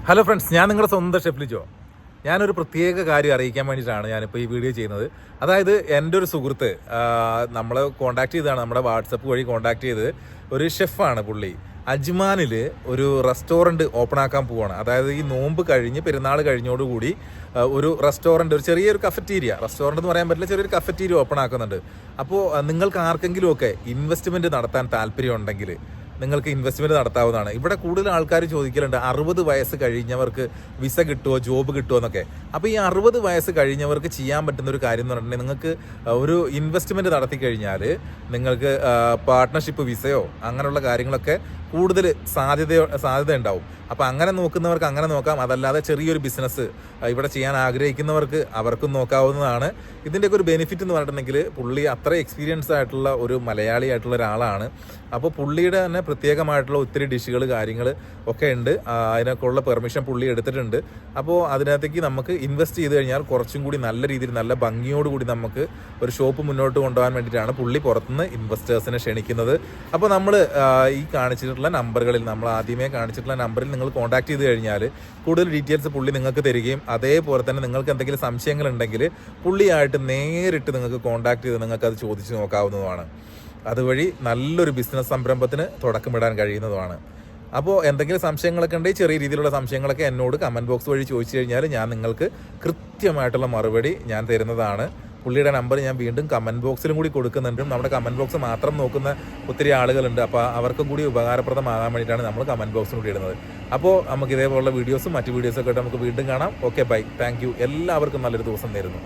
Hello friends, ഞാൻ നിങ്ങളുടെ സ്വന്തം ഷെഫ് ലിജോ. ഞാനൊരു പ്രത്യേക കാര്യം അറിയിക്കാൻ വേണ്ടിയിട്ടാണ് ഞാനിപ്പോൾ ഈ വീഡിയോ ചെയ്യുന്നത്. അതായത് എൻ്റെ ഒരു സുഹൃത്ത് നമ്മളെ കോൺടാക്ട് ചെയ്തതാണ്, നമ്മുടെ വാട്സപ്പ് വഴി കോൺടാക്ട് ചെയ്ത് ഒരു ഷെഫാണ് പുള്ളി. അജ്മാനിൽ ഒരു റെസ്റ്റോറൻറ്റ് ഓപ്പൺ ആക്കാൻ പോവുകയാണ്. അതായത് ഈ നോമ്പ് കഴിഞ്ഞ് പെരുന്നാൾ കഴിഞ്ഞോടുകൂടി ഒരു റെസ്റ്റോറൻറ്റ്, ഒരു ചെറിയൊരു കഫറ്റീരിയ, റെസ്റ്റോറൻറ്റ് എന്ന് പറയാൻ പറ്റില്ല, ചെറിയൊരു കഫറ്റീരിയ ഓപ്പൺ ആക്കുന്നുണ്ട്. അപ്പോൾ നിങ്ങൾക്ക് ആർക്കെങ്കിലുമൊക്കെ ഇൻവെസ്റ്റ്മെൻറ്റ് നടത്താൻ താല്പര്യം ഉണ്ടെങ്കിൽ നിങ്ങൾക്ക് ഇൻവെസ്റ്റ്മെൻറ്റ് നടത്താവുന്നതാണ്. ഇവിടെ കൂടുതൽ ആൾക്കാർ ചോദിക്കലുണ്ട് 60 വയസ്സ് കഴിഞ്ഞവർക്ക് വിസ കിട്ടുമോ, ജോബ് കിട്ടുമോ എന്നൊക്കെ. അപ്പോൾ ഈ 60 വയസ്സ് കഴിഞ്ഞവർക്ക് ചെയ്യാൻ പറ്റുന്ന ഒരു കാര്യം എന്ന് പറഞ്ഞിട്ടുണ്ടെങ്കിൽ, നിങ്ങൾക്ക് ഒരു ഇൻവെസ്റ്റ്മെൻറ്റ് നടത്തി കഴിഞ്ഞാൽ നിങ്ങൾക്ക് പാർട്ട്ണർഷിപ്പ് വിസയോ അങ്ങനെയുള്ള കാര്യങ്ങളൊക്കെ കൂടുതൽ സാധ്യത ഉണ്ടാവും. അപ്പോൾ അങ്ങനെ നോക്കുന്നവർക്ക് അങ്ങനെ നോക്കാം. അതല്ലാതെ ചെറിയൊരു ബിസിനസ് ഇവിടെ ചെയ്യാൻ ആഗ്രഹിക്കുന്നവർക്ക് അവർക്കും നോക്കാവുന്നതാണ്. ഇതിൻ്റെയൊക്കെ ഒരു ബെനിഫിറ്റ് എന്ന് പറഞ്ഞിട്ടുണ്ടെങ്കിൽ, പുള്ളി അത്ര എക്സ്പീരിയൻസ് ആയിട്ടുള്ള ഒരു മലയാളി ആയിട്ടുള്ള ഒരാളാണ്. അപ്പോൾ പുള്ളിയുടെ തന്നെ പ്രത്യേകമായിട്ടുള്ള ഒത്തിരി ഡിഷുകൾ കാര്യങ്ങൾ ഒക്കെ ഉണ്ട്. അതിനൊക്കെയുള്ള പെർമിഷൻ പുള്ളി എടുത്തിട്ടുണ്ട്. അപ്പോൾ അതിനകത്തേക്ക് നമുക്ക് ഇൻവെസ്റ്റ് ചെയ്ത് കഴിഞ്ഞാൽ കുറച്ചും കൂടി നല്ല രീതിയിൽ നല്ല ഭംഗിയോടുകൂടി നമുക്ക് ഒരു ഷോപ്പ് മുന്നോട്ട് കൊണ്ടുപോകാൻ വേണ്ടിയിട്ടാണ് പുള്ളി പുറത്തുനിന്ന് ഇൻവെസ്റ്റേഴ്സിനെ ക്ഷണിക്കുന്നത്. അപ്പോൾ നമ്മൾ ഈ കാണിച്ചിട്ടുള്ള നമ്പറുകളിൽ, നമ്മൾ ആദ്യമേ കാണിച്ചിട്ടുള്ള നമ്പറിൽ നിങ്ങൾ കോൺടാക്ട് ചെയ്ത് കഴിഞ്ഞാൽ കൂടുതൽ ഡീറ്റെയിൽസ് പുള്ളി നിങ്ങൾക്ക് തരികയും, അതേപോലെ തന്നെ നിങ്ങൾക്ക് എന്തെങ്കിലും സംശയങ്ങളുണ്ടെങ്കിൽ പുള്ളിയായിട്ട് നേരിട്ട് നിങ്ങൾക്ക് കോൺടാക്ട് ചെയ്ത് നിങ്ങൾക്ക് അത് ചോദിച്ച് നോക്കാവുന്നതുമാണ്. അതുവഴി നല്ലൊരു ബിസിനസ് സംരംഭത്തിന് തുടക്കമിടാൻ കഴിയുന്നതുമാണ്. അപ്പോൾ എന്തെങ്കിലും സംശയങ്ങളൊക്കെ ഉണ്ടെങ്കിൽ, ചെറിയ രീതിയിലുള്ള സംശയങ്ങളൊക്കെ എന്നോട് കമൻറ്റ് ബോക്സ് വഴി ചോദിച്ചു കഴിഞ്ഞാൽ ഞാൻ നിങ്ങൾക്ക് കൃത്യമായിട്ടുള്ള മറുപടി ഞാൻ തരുന്നതാണ്. പുള്ളിയുടെ നമ്പർ ഞാൻ വീണ്ടും കമൻറ്റ് ബോക്സിലും കൂടി കൊടുക്കുന്നുണ്ട്. നമ്മുടെ കമൻറ്റ് ബോക്സ് മാത്രം നോക്കുന്ന ഒത്തിരി ആളുകളുണ്ട്. അപ്പോൾ അവർക്കും കൂടി ഉപകാരപ്രദമാകാൻ വേണ്ടിയിട്ടാണ് നമ്മൾ കമൻറ്റ് ബോക്സിലും കൂടി ഇടുന്നത്. അപ്പോൾ നമുക്ക് ഇതേപോലുള്ള വീഡിയോസും മറ്റു വീഡിയോസൊക്കെ ആയിട്ട് നമുക്ക് വീണ്ടും കാണാം. Okay, bye, thank you. എല്ലാവർക്കും നല്ലൊരു ദിവസം നേരുന്നു.